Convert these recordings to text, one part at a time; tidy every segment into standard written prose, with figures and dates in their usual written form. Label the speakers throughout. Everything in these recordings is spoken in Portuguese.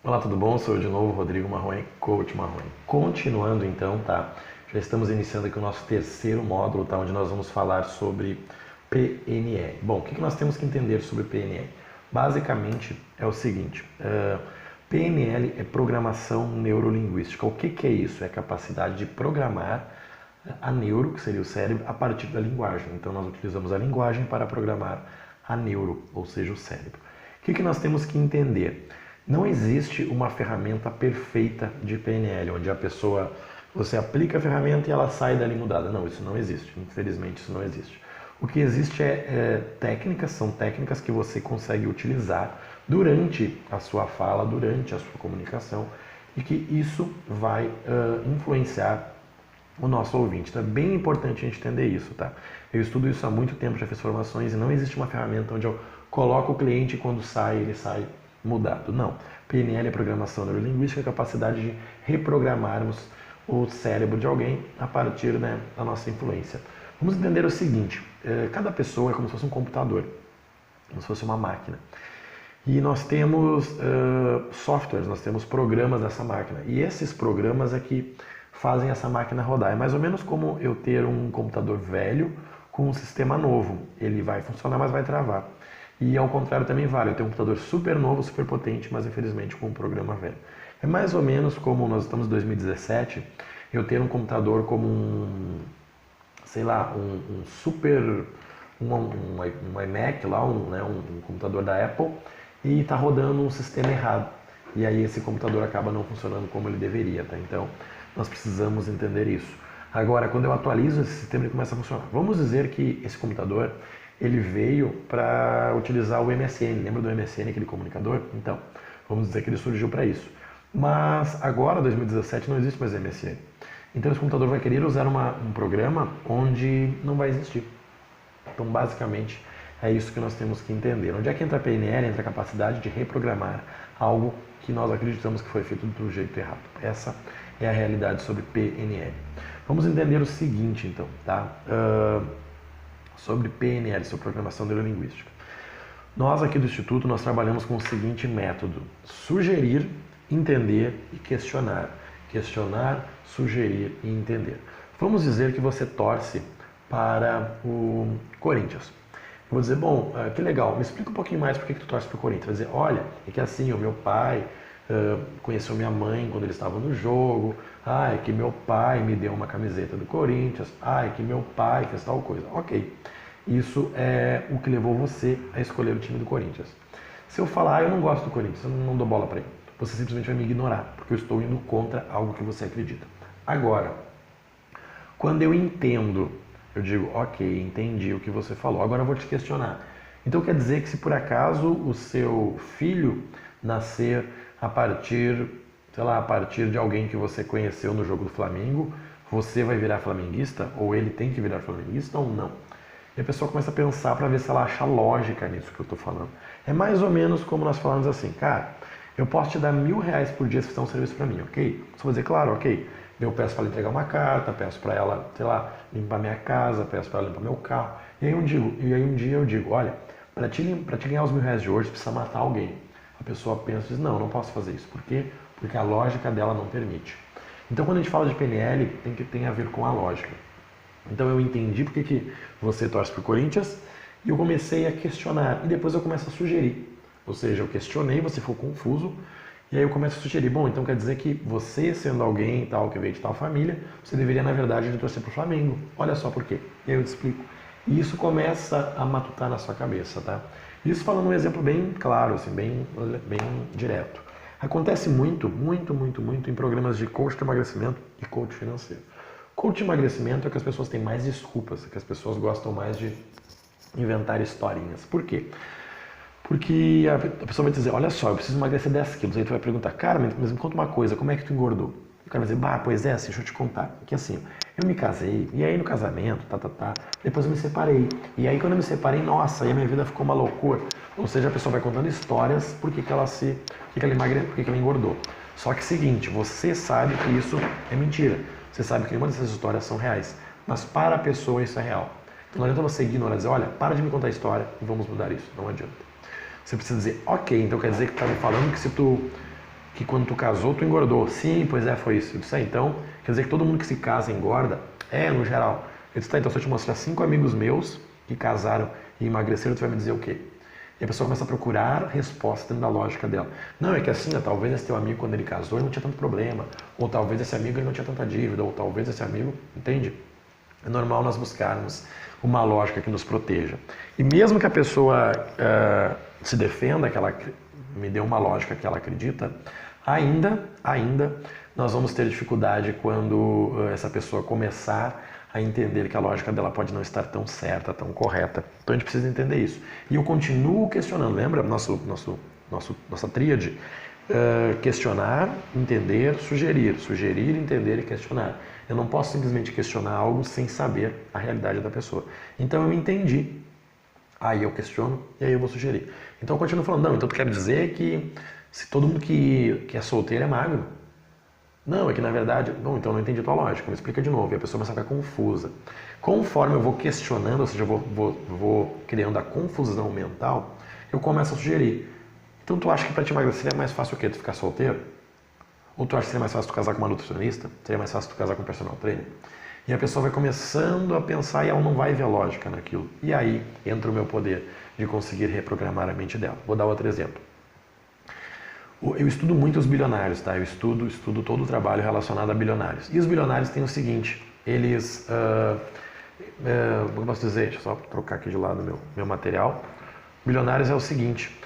Speaker 1: Olá, tudo bom? Sou eu de novo, Rodrigo Marrone, Coach Marrone. Continuando então, tá? Já estamos iniciando aqui o nosso terceiro módulo, tá? Onde nós vamos falar sobre PNL. Bom, o que nós temos que entender sobre PNL? Basicamente é o seguinte, PNL é programação neurolinguística. O que é isso? É a capacidade de programar a neuro, que seria o cérebro, a partir da linguagem. Então nós utilizamos a linguagem para programar a neuro, ou seja, o cérebro. O que nós temos que entender? Não existe uma ferramenta perfeita de PNL, onde a pessoa, você aplica a ferramenta e ela sai dali mudada. Não, isso não existe. Infelizmente, isso não existe. O que existe técnicas, são técnicas que você consegue utilizar durante a sua fala, durante a sua comunicação, e que isso vai influenciar o nosso ouvinte. Então é bem importante a gente entender isso, tá? Eu estudo isso há muito tempo, já fiz formações, e não existe uma ferramenta onde eu coloco o cliente e quando sai, ele sai mudado. Não. PNL é programação neurolinguística, a capacidade de reprogramarmos o cérebro de alguém a partir, né, da nossa influência. Vamos entender o seguinte, cada pessoa é como se fosse um computador, como se fosse uma máquina. E nós temos softwares, nós temos programas dessa máquina. E esses programas é que fazem essa máquina rodar. É mais ou menos como eu ter um computador velho com um sistema novo. Ele vai funcionar, mas vai travar. E ao contrário também vale. Eu tenho um computador super novo, super potente, mas infelizmente com um programa velho. É mais ou menos como nós estamos em 2017, eu ter um computador como um, sei lá, um super, um iMac lá, um computador da Apple, e está rodando um sistema errado. E aí esse computador acaba não funcionando como ele deveria, tá? Então, nós precisamos entender isso. Agora, quando eu atualizo esse sistema, ele começa a funcionar. Vamos dizer que esse computador, ele veio para utilizar o MSN. Lembra do MSN, aquele comunicador? Então, vamos dizer que ele surgiu para isso. Mas agora, 2017, não existe mais MSN. Então, esse computador vai querer usar um programa onde não vai existir. Então, basicamente, é isso que nós temos que entender. Onde é que entra a PNL? Entra a capacidade de reprogramar algo que nós acreditamos que foi feito do jeito errado. Essa é a realidade sobre PNL. Vamos entender o seguinte, então, tá? Sobre PNL, sobre programação neurolinguística. Nós aqui do Instituto, nós trabalhamos com o seguinte método: sugerir, entender e questionar. Questionar, sugerir e entender. Vamos dizer que você torce para o Corinthians. Eu vou dizer, bom, que legal, me explica um pouquinho mais por que tu torce para o Corinthians. Vai dizer, olha, é que assim, o meu pai conheceu minha mãe quando ele estava no jogo, é que meu pai me deu uma camiseta do Corinthians, é que meu pai fez tal coisa. Ok, isso é o que levou você a escolher o time do Corinthians. Se eu falar, eu não gosto do Corinthians, eu não dou bola para ele, você simplesmente vai me ignorar, porque eu estou indo contra algo que você acredita. Agora, quando eu entendo, eu digo, ok, entendi o que você falou, agora eu vou te questionar. Então quer dizer que se por acaso o seu filho nascer a partir, sei lá, a partir de alguém que você conheceu no jogo do Flamengo, você vai virar flamenguista? Ou ele tem que virar flamenguista ou não? E a pessoa começa a pensar para ver se ela acha lógica nisso que eu estou falando. É mais ou menos como nós falamos assim, cara, eu posso te dar R$1.000 por dia se fizer um serviço para mim, ok? Você vai dizer, claro, ok. Eu peço para ela entregar uma carta, peço para ela, sei lá, limpar minha casa, peço para ela limpar meu carro. E aí um dia eu digo, olha, para te ganhar os R$1.000 de hoje, você precisa matar alguém. A pessoa pensa e diz, não posso fazer isso. Por quê? Porque a lógica dela não permite. Então quando a gente fala de PNL, tem a ver com a lógica. Então eu entendi porque que você torce para o Corinthians e eu comecei a questionar. E depois eu começo a sugerir. Ou seja, eu questionei, você ficou confuso. E aí eu começo a sugerir, bom, então quer dizer que você, sendo alguém tal, que veio de tal família, você deveria, na verdade, torcer para o Flamengo. Olha só por quê. E aí eu te explico. E isso começa a matutar na sua cabeça, tá? Isso falando um exemplo bem claro, assim, bem direto. Acontece muito em programas de coach de emagrecimento e coach financeiro. Coach de emagrecimento é que as pessoas têm mais desculpas, é que as pessoas gostam mais de inventar historinhas. Por quê? Porque a pessoa vai dizer, olha só, eu preciso emagrecer 10 quilos. Aí tu vai perguntar, cara, mas me conta uma coisa, como é que tu engordou? O cara vai dizer, pois é, assim, deixa eu te contar. Que assim, eu me casei, e aí no casamento, depois eu me separei. E aí quando eu me separei, nossa, aí a minha vida ficou uma loucura. Ou seja, a pessoa vai contando histórias por que ela engordou. Só que é o seguinte, você sabe que isso é mentira. Você sabe que nenhuma dessas histórias são reais. Mas para a pessoa isso é real. Então não adianta você ignorar, dizer, olha, para de me contar a história e vamos mudar isso. Não adianta. Você precisa dizer, ok, então quer dizer que tu tá me falando que que quando tu casou, tu engordou. Sim, pois é, foi isso. Eu disse, então, quer dizer que todo mundo que se casa engorda? É, no geral. Eu disse, então se eu te mostrar 5 amigos meus que casaram e emagreceram, tu vai me dizer o quê? E a pessoa começa a procurar resposta dentro da lógica dela. Não, é que assim, talvez esse teu amigo, quando ele casou, ele não tinha tanto problema. Ou talvez esse amigo ele não tinha tanta dívida. Ou talvez esse amigo, entende? É normal nós buscarmos uma lógica que nos proteja. E mesmo que a pessoa se defenda, que ela me dê uma lógica que ela acredita, ainda nós vamos ter dificuldade quando essa pessoa começar a entender que a lógica dela pode não estar tão certa, tão correta. Então a gente precisa entender isso. E eu continuo questionando, lembra nossa tríade? Questionar, entender, sugerir. Sugerir, entender e questionar. Eu não posso simplesmente questionar algo sem saber a realidade da pessoa. Então eu entendi, aí eu questiono e aí eu vou sugerir. Então eu continuo falando, não, então tu quer dizer que se todo mundo que é solteiro é magro? Não, é que na verdade, bom, então eu não entendi a tua lógica, me explica de novo. E a pessoa começa a ficar confusa. Conforme eu vou questionando, ou seja, eu vou criando a confusão mental, eu começo a sugerir. Então tu acha que para te emagrecer seria mais fácil o quê? Tu ficar solteiro? Ou tu acha que seria mais fácil tu casar com uma nutricionista? Seria mais fácil tu casar com um personal trainer? E a pessoa vai começando a pensar e ela não vai ver lógica naquilo. E aí entra o meu poder de conseguir reprogramar a mente dela. Vou dar outro exemplo. Eu estudo muito os bilionários, tá? Eu estudo todo o trabalho relacionado a bilionários. E os bilionários têm o seguinte, eles... como eu posso dizer? Deixa eu só trocar aqui de lado meu material. Bilionários é o seguinte,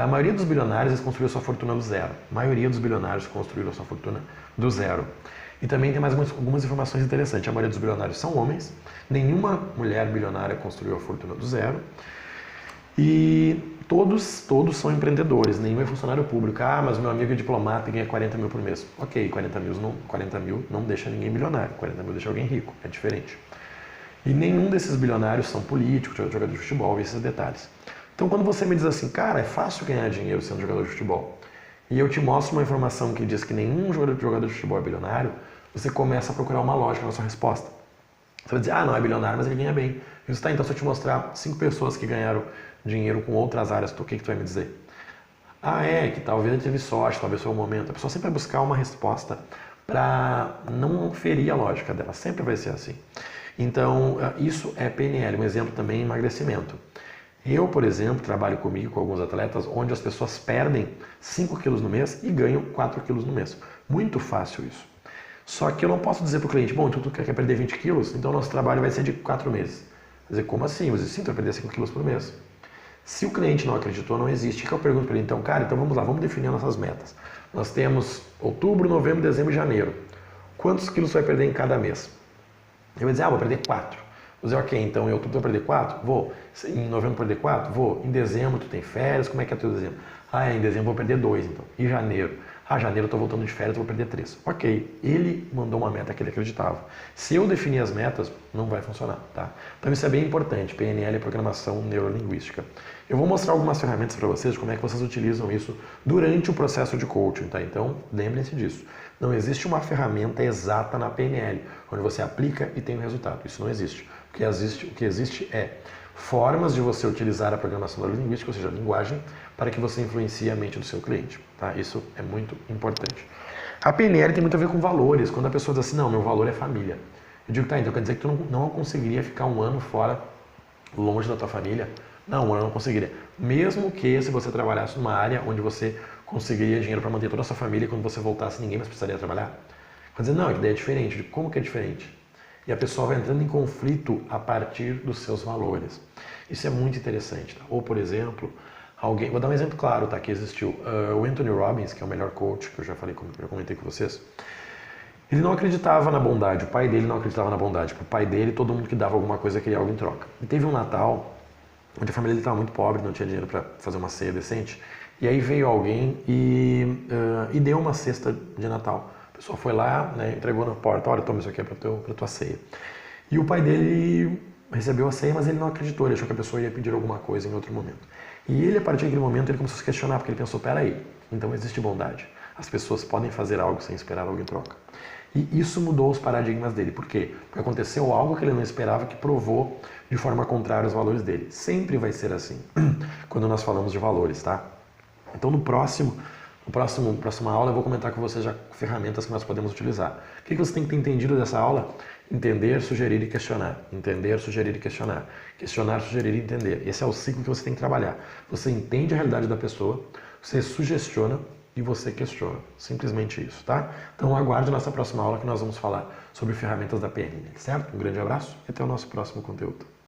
Speaker 1: a maioria dos bilionários construiu sua fortuna do zero. A maioria dos bilionários construíram sua fortuna do zero. E também tem mais algumas informações interessantes. A maioria dos bilionários são homens, nenhuma mulher bilionária construiu a fortuna do zero. E todos são empreendedores, nenhum é funcionário público. Ah, mas meu amigo é diplomata e ganha 40 mil por mês. Ok, 40 mil não deixa ninguém milionário, 40 mil deixa alguém rico, é diferente. E nenhum desses bilionários são políticos, jogadores de futebol, e esses detalhes. Então quando você me diz assim, cara, é fácil ganhar dinheiro sendo jogador de futebol, e eu te mostro uma informação que diz que nenhum jogador de futebol é bilionário, você começa a procurar uma lógica na sua resposta. Você vai dizer, ah, não é bilionário, mas ele ganha bem. E você, tá, então se eu te mostrar 5 pessoas que ganharam dinheiro com outras áreas, o que tu vai me dizer? Ah, é, que talvez ele teve sorte, talvez foi o momento. A pessoa sempre vai buscar uma resposta para não ferir a lógica dela, sempre vai ser assim. Então, isso é PNL, um exemplo também é emagrecimento. Eu, por exemplo, trabalho comigo, com alguns atletas, onde as pessoas perdem 5 quilos no mês e ganham 4 quilos no mês. Muito fácil isso. Só que eu não posso dizer para o cliente, bom, então tu quer perder 20 quilos? Então nosso trabalho vai ser de 4 meses. Quer dizer, como assim? Mas sim, tu vai perder 5 quilos por mês. Se o cliente não acreditou, não existe. O que eu pergunto para ele? Então, cara, então vamos lá, vamos definir nossas metas. Nós temos outubro, novembro, dezembro e janeiro. Quantos quilos você vai perder em cada mês? Eu vou dizer, vou perder 4. Vou dizer, ok, então em outubro tu vai perder 4? Vou. Em novembro perder 4? Vou. Em dezembro tu tem férias, como é que é o teu dezembro? Ah, em dezembro eu vou perder 2, então. E janeiro? Ah, janeiro eu estou voltando de férias, eu vou perder 3. Ok, ele mandou uma meta que ele acreditava. Se eu definir as metas, não vai funcionar, tá? Então isso é bem importante, PNL é Programação Neurolinguística. Eu vou mostrar algumas ferramentas para vocês de como é que vocês utilizam isso durante o processo de coaching, tá? Então, lembrem-se disso. Não existe uma ferramenta exata na PNL, onde você aplica e tem o resultado. Isso não existe. O que existe é formas de você utilizar a programação neurolinguística, ou seja, a linguagem, para que você influencie a mente do seu cliente. Tá? Isso é muito importante. A PNL tem muito a ver com valores. Quando a pessoa diz assim, não, meu valor é família. Eu digo, tá, então quer dizer que tu não conseguiria ficar um ano fora, longe da tua família? Não, um ano não conseguiria. Mesmo que se você trabalhasse numa área onde você conseguiria dinheiro para manter toda a sua família e quando você voltasse ninguém mais precisaria trabalhar? Quer dizer, não, a ideia é diferente. Como que é diferente? E a pessoa vai entrando em conflito a partir dos seus valores. Isso é muito interessante. Tá? Ou, por exemplo, vou dar um exemplo claro, tá, que existiu. O Anthony Robbins, que é o melhor coach, que eu já comentei com vocês, ele não acreditava na bondade, o pai dele não acreditava na bondade. Para o pai dele, todo mundo que dava alguma coisa queria algo em troca. E teve um Natal, onde a família dele estava muito pobre, não tinha dinheiro para fazer uma ceia decente, e aí veio alguém e deu uma cesta de Natal. A pessoa foi lá, né, entregou na porta, olha, toma isso aqui para tua ceia. E o pai dele recebeu a ceia, mas ele não acreditou, ele achou que a pessoa ia pedir alguma coisa em outro momento. E ele, a partir daquele momento, ele começou a se questionar, porque ele pensou, peraí, então existe bondade. As pessoas podem fazer algo sem esperar algo em troca. E isso mudou os paradigmas dele. Por quê? Porque aconteceu algo que ele não esperava que provou de forma contrária os valores dele. Sempre vai ser assim, quando nós falamos de valores, tá? Então, no próximo Na próxima aula eu vou comentar com você já ferramentas que nós podemos utilizar. O que você tem que ter entendido dessa aula? Entender, sugerir e questionar. Entender, sugerir e questionar. Questionar, sugerir e entender. Esse é o ciclo que você tem que trabalhar. Você entende a realidade da pessoa, você sugestiona e você questiona. Simplesmente isso, tá? Então aguarde a nossa próxima aula que nós vamos falar sobre ferramentas da PNL, certo? Um grande abraço e até o nosso próximo conteúdo.